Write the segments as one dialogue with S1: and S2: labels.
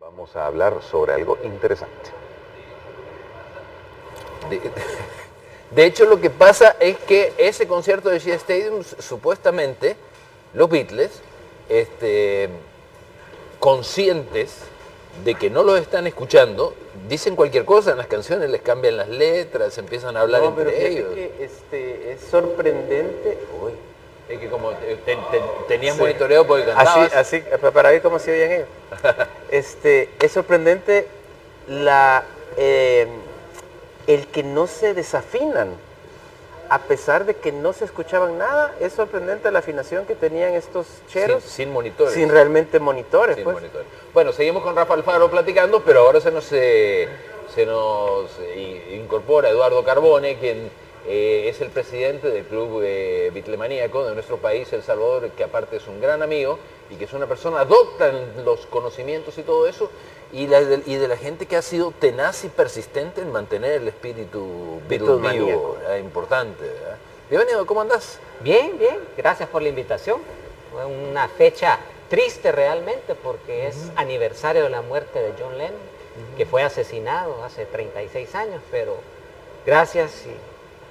S1: Vamos a hablar sobre algo interesante. De hecho, lo que pasa es que ese concierto de Shea Stadium, supuestamente, los Beatles, conscientes de que no los están escuchando, dicen cualquier cosa en las canciones, les cambian las letras, empiezan a hablar entre ellos.
S2: Que, es sorprendente. Uy.
S1: Es que como tenías monitoreado porque cantabas.
S2: Así, para ver cómo se oyen ellos. Es sorprendente el que no se desafinan, a pesar de que no se escuchaban nada. Es sorprendente la afinación que tenían estos cheros.
S1: Sin monitores.
S2: Sin realmente monitores.
S1: Sin
S2: pues.
S1: monitores. Bueno, seguimos con Rafa Alfaro platicando, pero ahora se nos incorpora Eduardo Carbone, quien es el presidente del Club Beatlemaníaco de nuestro país, El Salvador, que aparte es un gran amigo y que es una persona adopta en los conocimientos y todo eso, y de la gente que ha sido tenaz y persistente en mantener el espíritu Beatle vivo, importante, ¿verdad? Bienvenido, ¿cómo andás?
S3: Bien, bien, gracias por la invitación. Fue una fecha triste realmente porque es aniversario de la muerte de John Lennon, que fue asesinado hace 36 años, pero gracias y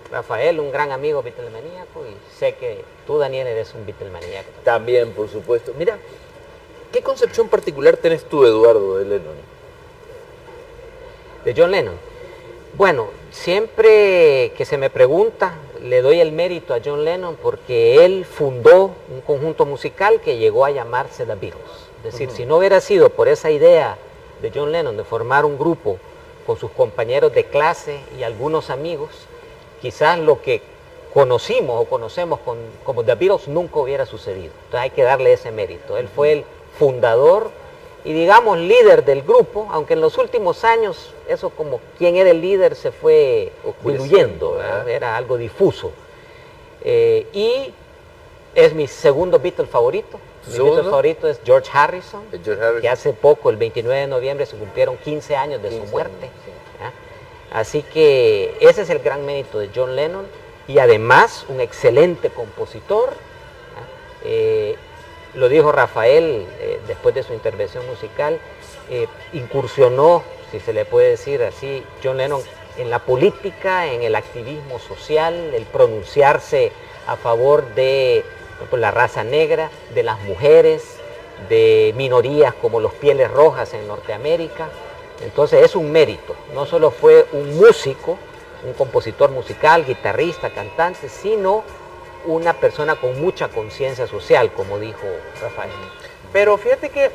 S3: Rafael, un gran amigo beatlemaníaco, y sé que tú, Daniel, eres un beatlemaníaco.
S1: También, por supuesto. Mira, ¿qué concepción particular tenés tú, Eduardo, de Lennon?
S3: De John Lennon. Bueno, siempre que se me pregunta, le doy el mérito a John Lennon porque él fundó un conjunto musical que llegó a llamarse The Beatles. Es decir, si no hubiera sido por esa idea de John Lennon de formar un grupo con sus compañeros de clase y algunos amigos, quizás lo que conocimos o conocemos como The Beatles nunca hubiera sucedido. Entonces hay que darle ese mérito. Él fue el fundador y, digamos, líder del grupo, aunque en los últimos años eso como quién era el líder se fue diluyendo, era algo difuso. Y es mi segundo Beatle favorito. Mi Beatle favorito es George Harrison, que hace poco, el 29 de noviembre, se cumplieron 15 años de su muerte. Así que ese es el gran mérito de John Lennon, y además un excelente compositor. Lo dijo Rafael después de su intervención musical, incursionó, si se le puede decir así, John Lennon en la política, en el activismo social, el pronunciarse a favor de la raza negra, de las mujeres, de minorías como los pieles rojas en Norteamérica. Entonces es un mérito, no solo fue un músico, un compositor musical, guitarrista, cantante, sino una persona con mucha conciencia social, como dijo Rafael.
S2: Pero fíjate que,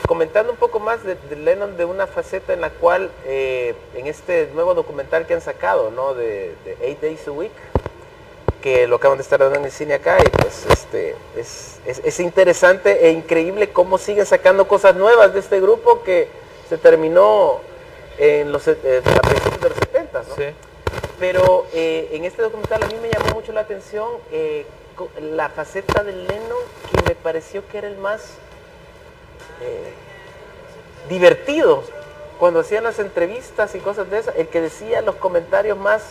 S2: comentando un poco más de Lennon, de una faceta en la cual, en este nuevo documental que han sacado, ¿no? de 8 Days a Week, que lo acaban de estar dando en el cine acá, y pues es interesante e increíble cómo siguen sacando cosas nuevas de este grupo que se terminó a principios de los 70, ¿no? Sí. Pero en este documental a mí me llamó mucho la atención la faceta de Lennon, que me pareció que era el más divertido cuando hacían las entrevistas y cosas de esas, el que decía los comentarios más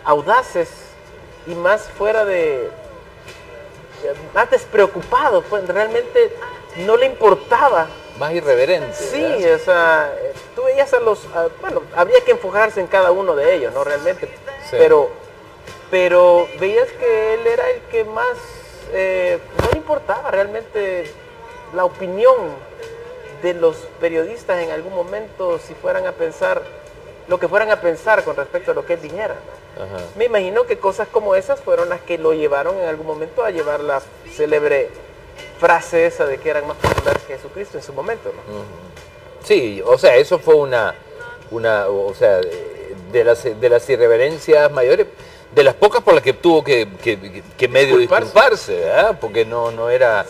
S2: audaces y más más despreocupado, pues realmente no le importaba.
S1: Más irreverente.
S2: Sí, ¿verdad? O sea, tú veías bueno, habría que enfocarse en cada uno de ellos, ¿no? Realmente, sí. Pero veías que él era el que más, no le importaba realmente la opinión de los periodistas en algún momento, si fueran a pensar, lo que fueran a pensar con respecto a lo que él dijera. Ajá. Me imagino que cosas como esas fueron las que lo llevaron en algún momento a llevar la célebre frase esa de que eran más populares que Jesucristo en su momento, ¿no?
S1: Sí, o sea, eso fue o sea, de las irreverencias mayores, de las pocas por las que tuvo que medio disculparse, ¿verdad? Porque no era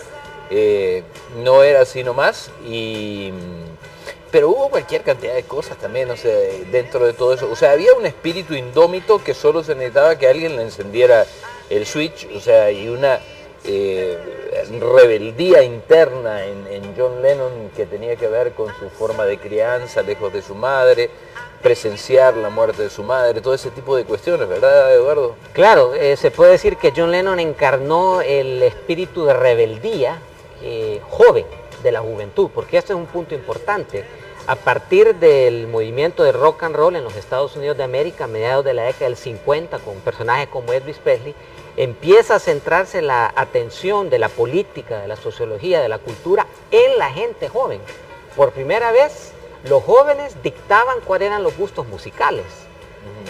S1: así nomás, pero hubo cualquier cantidad de cosas también, o sea, dentro de todo eso. O sea, había un espíritu indómito que solo se necesitaba que alguien le encendiera el switch, o sea, y una rebeldía interna en John Lennon que tenía que ver con su forma de crianza lejos de su madre, presenciar la muerte de su madre, todo ese tipo de cuestiones, ¿verdad, Eduardo?
S3: Claro, se puede decir que John Lennon encarnó el espíritu de rebeldía joven, de la juventud, porque este es un punto importante. A partir del movimiento de rock and roll en los Estados Unidos de América, a mediados de la década del 50, con personajes como Elvis Presley, empieza a centrarse la atención de la política, de la sociología, de la cultura en la gente joven. Por primera vez, los jóvenes dictaban cuáles eran los gustos musicales.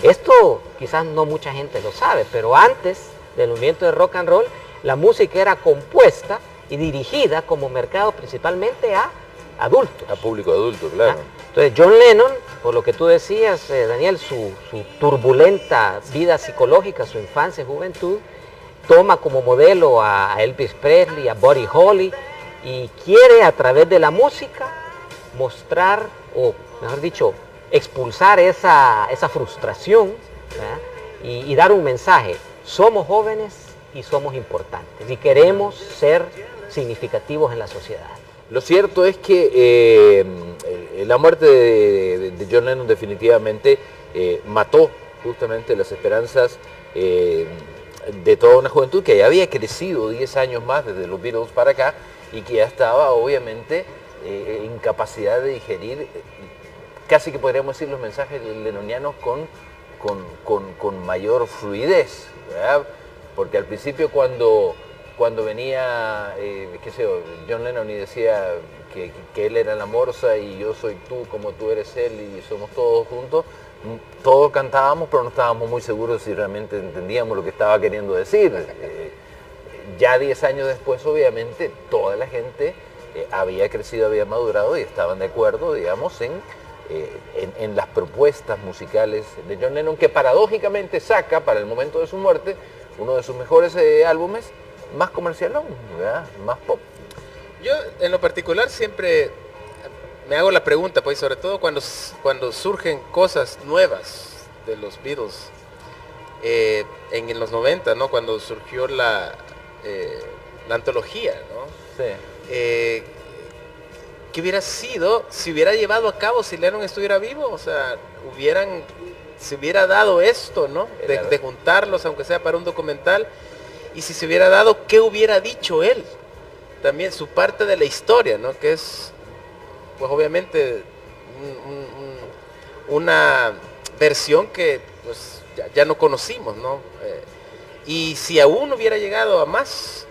S3: Esto quizás no mucha gente lo sabe, pero antes del movimiento de rock and roll, la música era compuesta y dirigida como mercado principalmente a adultos.
S1: A público adulto, claro.
S3: Entonces John Lennon, por lo que tú decías, Daniel, su turbulenta vida psicológica, su infancia y juventud, toma como modelo a Elvis Presley, a Buddy Holly, y quiere a través de la música mostrar, o mejor dicho, expulsar esa frustración, y dar un mensaje. Somos jóvenes y somos importantes y queremos ser significativos en la sociedad.
S1: Lo cierto es que la muerte de John Lennon definitivamente mató justamente las esperanzas de toda una juventud que ya había crecido 10 años más desde los Beatles para acá y que ya estaba obviamente en capacidad de digerir casi que podríamos decir los mensajes lennonianos con mayor fluidez, ¿verdad? Porque al principio cuando venía, qué sé yo, John Lennon y decía que él era la morsa y yo soy tú como tú eres él y somos todos juntos, todos cantábamos pero no estábamos muy seguros si realmente entendíamos lo que estaba queriendo decir. Ya 10 años después obviamente toda la gente había crecido, había madurado y estaban de acuerdo, digamos, en las propuestas musicales de John Lennon, que paradójicamente saca para el momento de su muerte uno de sus mejores álbumes, más comercialón, ¿verdad? Más pop.
S2: Yo en lo particular siempre me hago la pregunta, pues sobre todo cuando surgen cosas nuevas de los Beatles, en los 90, ¿no? Cuando surgió la antología, ¿no?
S1: Sí.
S2: ¿Qué hubiera sido si hubiera llevado a cabo si Lennon estuviera vivo? O sea, se hubiera dado esto, ¿no? De juntarlos, aunque sea para un documental. Y si se hubiera dado, ¿qué hubiera dicho él? También su parte de la historia, ¿no? Que es, pues obviamente, una versión que pues ya no conocimos, ¿no? Y si aún hubiera llegado a más,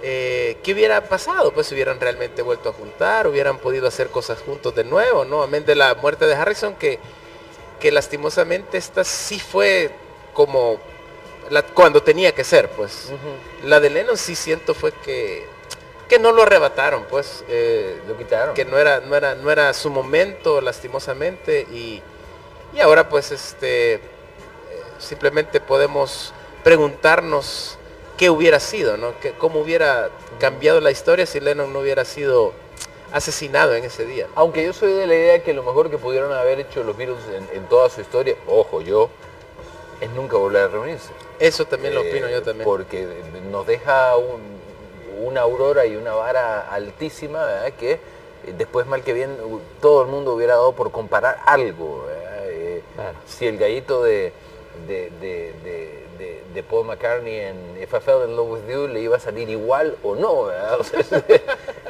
S2: ¿qué hubiera pasado? Pues se hubieran realmente vuelto a juntar, hubieran podido hacer cosas juntos de nuevo, ¿no? Amén de la muerte de Harrison, que lastimosamente esta sí fue como cuando tenía que ser, pues. La de Lennon sí siento fue que no lo arrebataron, pues.
S1: Lo quitaron.
S2: Que no era su momento, lastimosamente, y ahora pues simplemente podemos preguntarnos qué hubiera sido, ¿no? Cómo hubiera cambiado la historia si Lennon no hubiera sido asesinado en ese día.
S1: Aunque yo soy de la idea que lo mejor que pudieron haber hecho los Beatles en toda su historia, ojo yo, es nunca volver a reunirse.
S2: Eso también lo opino yo también.
S1: Porque nos deja una aurora y una vara altísima, ¿verdad? Que después mal que bien todo el mundo hubiera dado por comparar algo, claro. Si el gallito de Paul McCartney en If I Fell in Love With You le iba a salir igual o no, ¿verdad? O sea,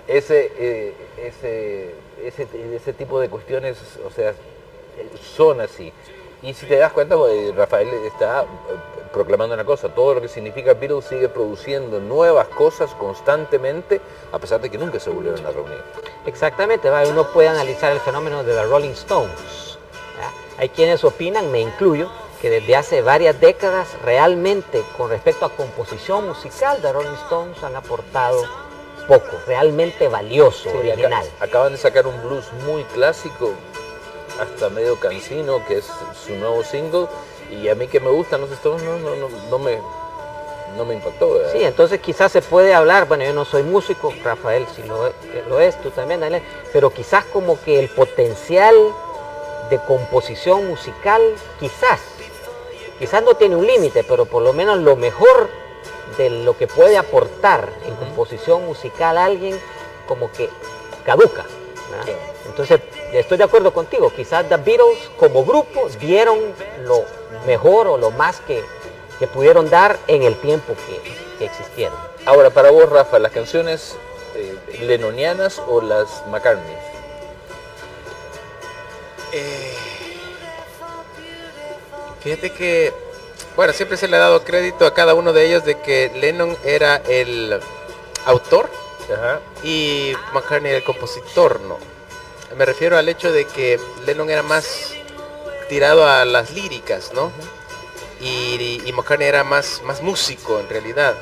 S1: ese tipo de cuestiones, o sea, son así. Y si te das cuenta, Rafael está proclamando una cosa, todo lo que significa Beatles sigue produciendo nuevas cosas constantemente, a pesar de que nunca se volvieron a reunir.
S3: Exactamente, uno puede analizar el fenómeno de los Rolling Stones. Hay quienes opinan, me incluyo, que desde hace varias décadas realmente con respecto a composición musical de Rolling Stones han aportado poco, realmente valioso, sí, original.
S1: Acaban de sacar un blues muy clásico, hasta medio cansino, que es su nuevo single, y a mí que me gustan los Stones no me impactó, ¿verdad?
S3: Sí, entonces quizás se puede hablar, bueno, yo no soy músico, Rafael si lo es, tú también, Daniel, pero quizás como que el potencial de composición musical quizás no tiene un límite, pero por lo menos lo mejor de lo que puede aportar en composición musical a alguien como que caduca, ¿verdad? Sí. Entonces estoy de acuerdo contigo, quizás The Beatles como grupo dieron lo mejor o lo más que pudieron dar en el tiempo que existieron.
S1: Ahora, para vos, Rafa, las canciones lennonianas o las McCartney?
S2: Fíjate que, bueno, siempre se le ha dado crédito a cada uno de ellos de que Lennon era el autor.
S1: Ajá.
S2: Y McCartney era el compositor, ¿no? Me refiero al hecho de que Lennon era más tirado a las líricas, ¿no? Y McCartney era más músico en realidad.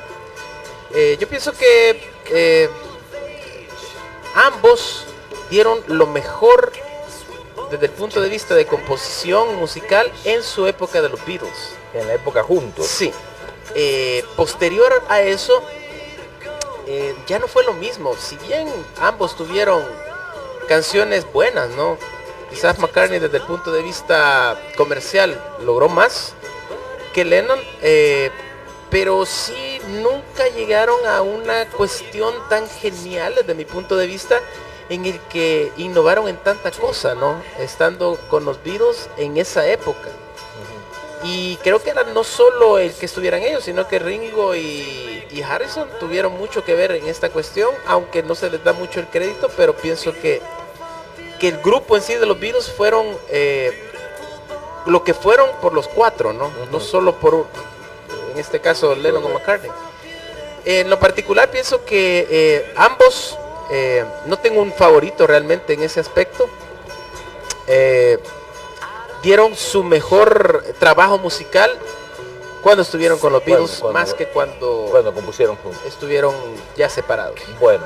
S2: Yo pienso que ambos dieron lo mejor desde el punto de vista de composición musical en su época de los Beatles.
S1: En la época juntos.
S2: Sí. Posterior a eso, ya no fue lo mismo. Si bien ambos tuvieron canciones buenas, ¿no? Quizás McCartney desde el punto de vista comercial logró más que Lennon, pero sí nunca llegaron a una cuestión tan genial desde mi punto de vista en el que innovaron en tanta cosa, ¿no? Estando con los Beatles en esa época. Y creo que era no solo el que estuvieran ellos, sino que Ringo y Harrison tuvieron mucho que ver en esta cuestión, aunque no se les da mucho el crédito, pero pienso que el grupo en sí de los Beatles fueron lo que fueron por los cuatro, ¿no? No solo por, en este caso, Lennon o McCartney. En lo particular pienso que ambos, no tengo un favorito realmente en ese aspecto, dieron su mejor trabajo musical cuando estuvieron con los Beatles, más que cuando
S1: compusieron juntos.
S2: Estuvieron ya separados.
S1: Bueno,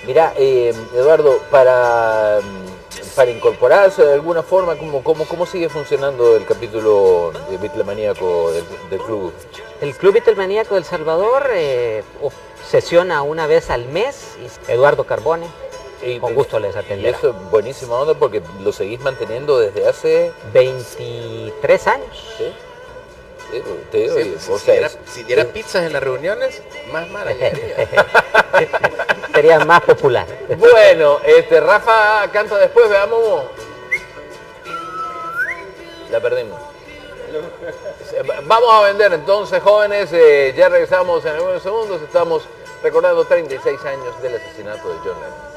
S1: mira, Eduardo, para incorporarse de alguna forma, ¿cómo sigue funcionando el capítulo Beatlemaníaco del club?
S3: El Club Beatlemaníaco del Salvador sesiona una vez al mes. Eduardo Carbone. Y con gusto les atenderá.
S1: Y eso es buenísima onda porque lo seguís manteniendo desde hace
S3: 23 años.
S1: ¿Sí?
S2: Si diera pizzas en las reuniones, más mala
S3: sería más popular.
S1: Bueno, Rafa canta después, veamos. La perdimos. Vamos a vender entonces, jóvenes. Ya regresamos en algunos segundos. Estamos recordando 36 años del asesinato de John Lennon.